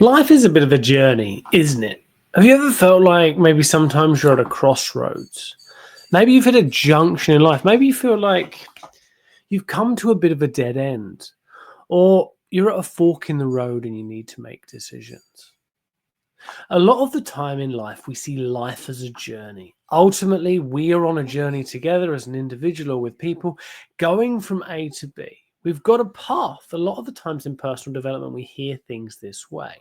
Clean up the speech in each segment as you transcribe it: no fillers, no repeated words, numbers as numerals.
Life is a bit of a journey, isn't it? Have you ever felt like maybe sometimes you're at a crossroads? Maybe you've hit a junction in life. Maybe you feel like you've come to a bit of a dead end, or you're at a fork in the road and you need to make decisions. A lot of the time in life, we see life as a journey. Ultimately, we are on a journey together as an individual or with people going from A to B. We've got a path. A lot of the times in personal development, we hear things this way.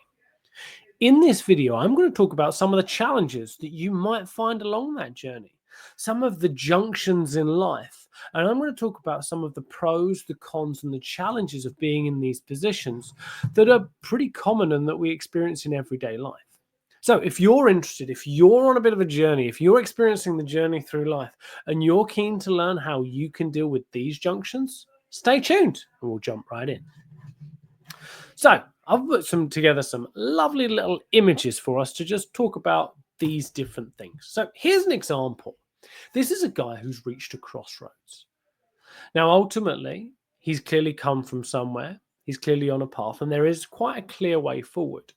In this video, I'm going to talk about some of the challenges that you might find along that journey, some of the junctions in life, and I'm going to talk about some of the pros, the cons, and the challenges of being in these positions that are pretty common and that we experience in everyday life. So if you're interested, if you're on a bit of a journey, if you're experiencing the journey through life and you're keen to learn how you can deal with these junctions, stay tuned and we'll jump right in. So I've put together some lovely little images for us to just talk about these different things. So here's an example. This is a guy who's reached a crossroads. Now, ultimately, he's clearly come from somewhere. He's clearly on a path, and there is quite a clear way forward.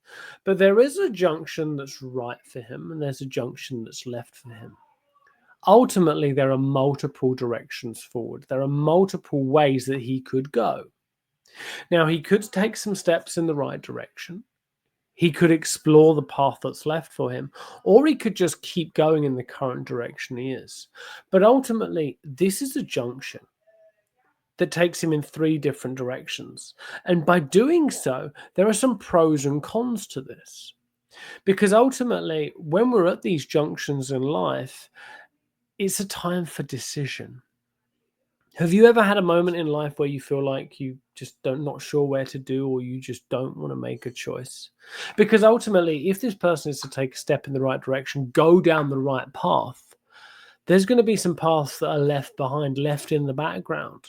But there is a junction that's right for him, and there's a junction that's left for him. Ultimately, there are multiple directions forward. There are multiple ways that he could go. Now, he could take some steps in the right direction. He could explore the path that's left for him, or he could just keep going in the current direction he is. But ultimately, this is a junction that takes him in three different directions. And by doing so, there are some pros and cons to this. Because ultimately, when we're at these junctions in life, it's a time for decision. Have you ever had a moment in life where you feel like you just not sure where to do, or you just don't want to make a choice? Because ultimately, if this person is to take a step in the right direction, go down the right path, there's going to be some paths that are left behind, left in the background.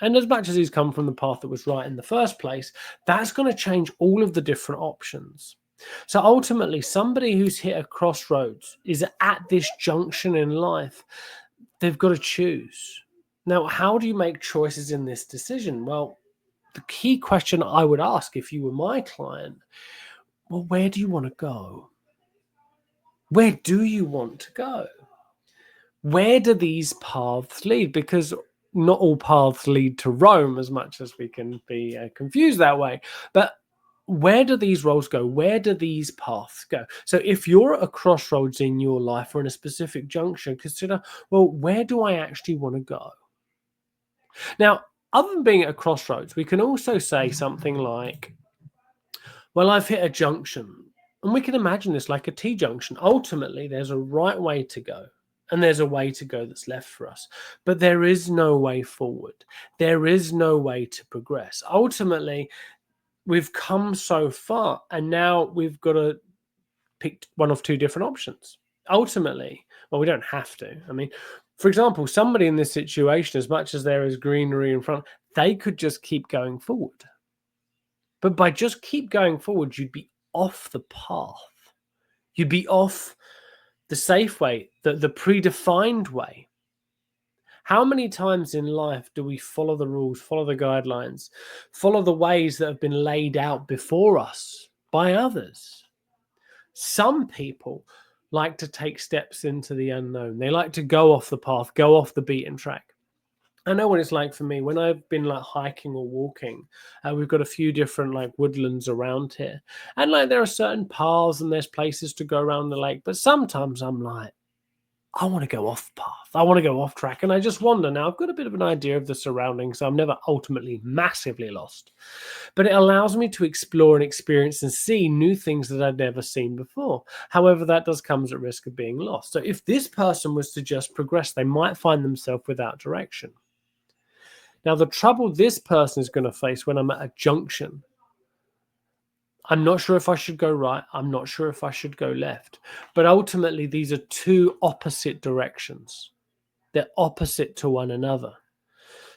And as much as he's come from the path that was right in the first place, that's going to change all of the different options. So ultimately, somebody who's hit a crossroads is at this junction in life. They've got to choose. Now, how do you make choices in this decision? Well, the key question I would ask if you were my client, well, where do you want to go? Where do you want to go? Where do these paths lead? Because not all paths lead to Rome, as much as we can be confused that way. But where do these roads go? Where do these paths go? So if you're at a crossroads in your life or in a specific junction, consider, well, where do I actually want to go? Now, other than being at a crossroads, we can also say something like, well, I've hit a junction. And we can imagine this like a T-junction. Ultimately, there's a right way to go. And there's a way to go that's left for us. But there is no way forward. There is no way to progress. Ultimately, we've come so far, and now we've got to pick one of two different options. Ultimately, well, we don't have to. I mean, for example, somebody in this situation, as much as there is greenery in front, they could just keep going forward. But by just keep going forward, you'd be off the path. You'd be off the safe way, the predefined way. How many times in life do we follow the rules, follow the guidelines, follow the ways that have been laid out before us by others? Some people like to take steps into the unknown. They like to go off the path, go off the beaten track. I know what it's like for me when I've been like hiking or walking. We've got a few different like woodlands around here, and like there are certain paths and there's places to go around the lake. But sometimes I'm like, I want to go off path. I want to go off track, and I just wander. Now I've got a bit of an idea of the surroundings, so I'm never ultimately massively lost. But it allows me to explore and experience and see new things that I'd never seen before. However, that does come at risk of being lost. So if this person was to just progress, they might find themselves without direction. Now, the trouble this person is going to face when I'm at a junction, I'm not sure if I should go right. I'm not sure if I should go left. But ultimately, these are two opposite directions. They're opposite to one another.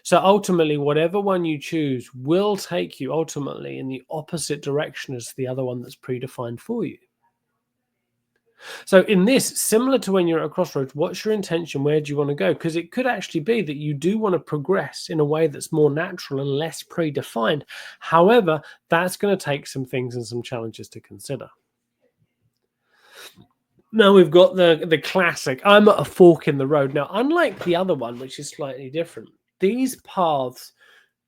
So ultimately, whatever one you choose will take you ultimately in the opposite direction as the other one that's predefined for you. So in this, similar to when you're at a crossroads, what's your intention? Where do you want to go? Because it could actually be that you do want to progress in a way that's more natural and less predefined. However, that's going to take some things and some challenges to consider. Now we've got the classic, I'm at a fork in the road. Now, unlike the other one, which is slightly different, these paths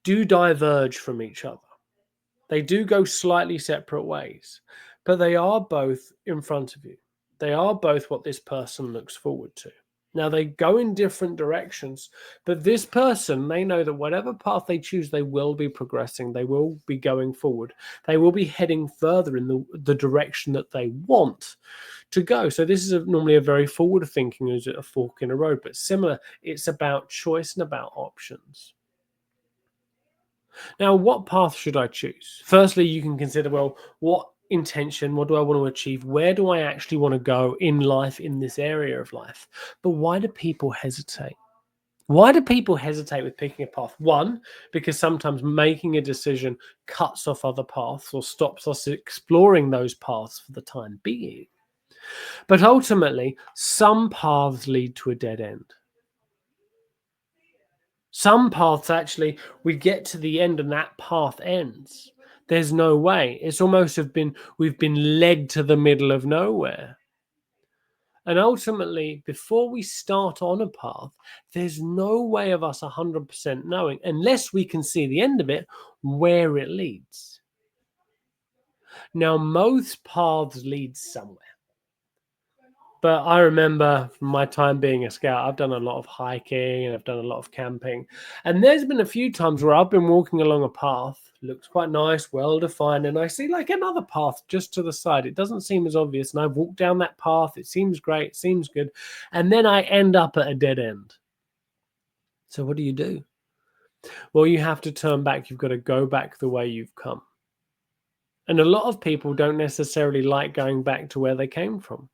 do diverge from each other. They do go slightly separate ways, but they are both in front of you. They are both what this person looks forward to. Now, they go in different directions, but this person, they know that whatever path they choose, they will be progressing. They will be going forward. They will be heading further in the direction that they want to go. So this is normally a very forward thinking, is a fork in a road, but similar, it's about choice and about options. Now, what path should I choose? Firstly, you can consider, well, what intention, what do I want to achieve? Where do I actually want to go in life, in this area of life? But why do people hesitate? Why do people hesitate with picking a path? One, because sometimes making a decision cuts off other paths or stops us exploring those paths for the time being. But ultimately, some paths lead to a dead end. Some paths actually, we get to the end and that path ends. There's no way. It's almost we've been led to the middle of nowhere. And ultimately, before we start on a path, there's no way of us 100% knowing, unless we can see the end of it, where it leads. Now, most paths lead somewhere. But I remember from my time being a scout, I've done a lot of hiking and I've done a lot of camping. And there's been a few times where I've been walking along a path, looks quite nice, well defined, and I see like another path just to the side. It doesn't seem as obvious. And I've walked down that path. It seems great. It seems good. And then I end up at a dead end. So what do you do? Well, you have to turn back. You've got to go back the way you've come. And a lot of people don't necessarily like going back to where they came from.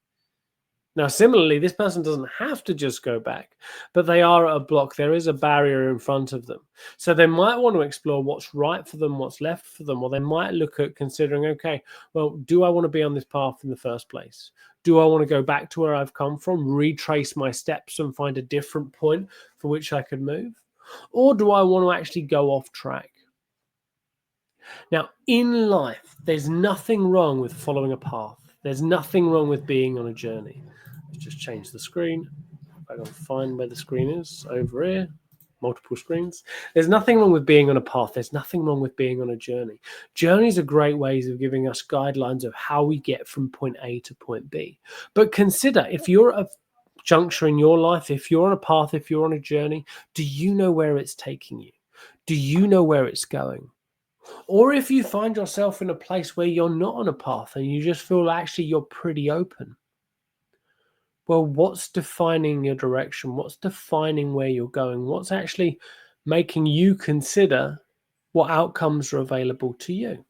Now, similarly, this person doesn't have to just go back, but they are at a block. There is a barrier in front of them. So they might want to explore what's right for them, what's left for them, or they might look at considering, okay, well, do I want to be on this path in the first place? Do I want to go back to where I've come from, retrace my steps and find a different point for which I could move? Or do I want to actually go off track? Now, in life, there's nothing wrong with following a path. There's nothing wrong with being on a journey. Let's just change the screen. I gotta find where the screen is. Over here. Multiple screens. There's nothing wrong with being on a path. There's nothing wrong with being on a journey. Journeys are great ways of giving us guidelines of how we get from point A to point B. But consider, if you're at a juncture in your life, if you're on a path, if you're on a journey, do you know where it's taking you? Do you know where it's going? Or if you find yourself in a place where you're not on a path and you just feel actually you're pretty open, well, what's defining your direction? What's defining where you're going? What's actually making you consider what outcomes are available to you?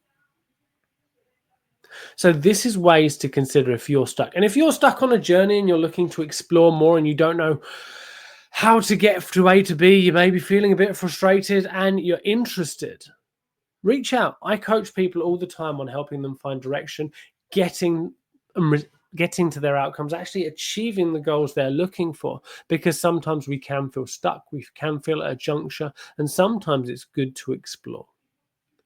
So this is ways to consider if you're stuck. And if you're stuck on a journey and you're looking to explore more and you don't know how to get to A to B, you may be feeling a bit frustrated and you're interested, reach out. I coach people all the time on helping them find direction, getting to their outcomes, actually achieving the goals they're looking for, because sometimes we can feel stuck, we can feel at a juncture, and sometimes it's good to explore.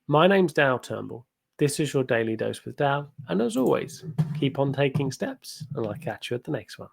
My name's Dow Turnbull. This is your Daily Dose with Dow, and as always, keep on taking steps, and I'll catch you at the next one.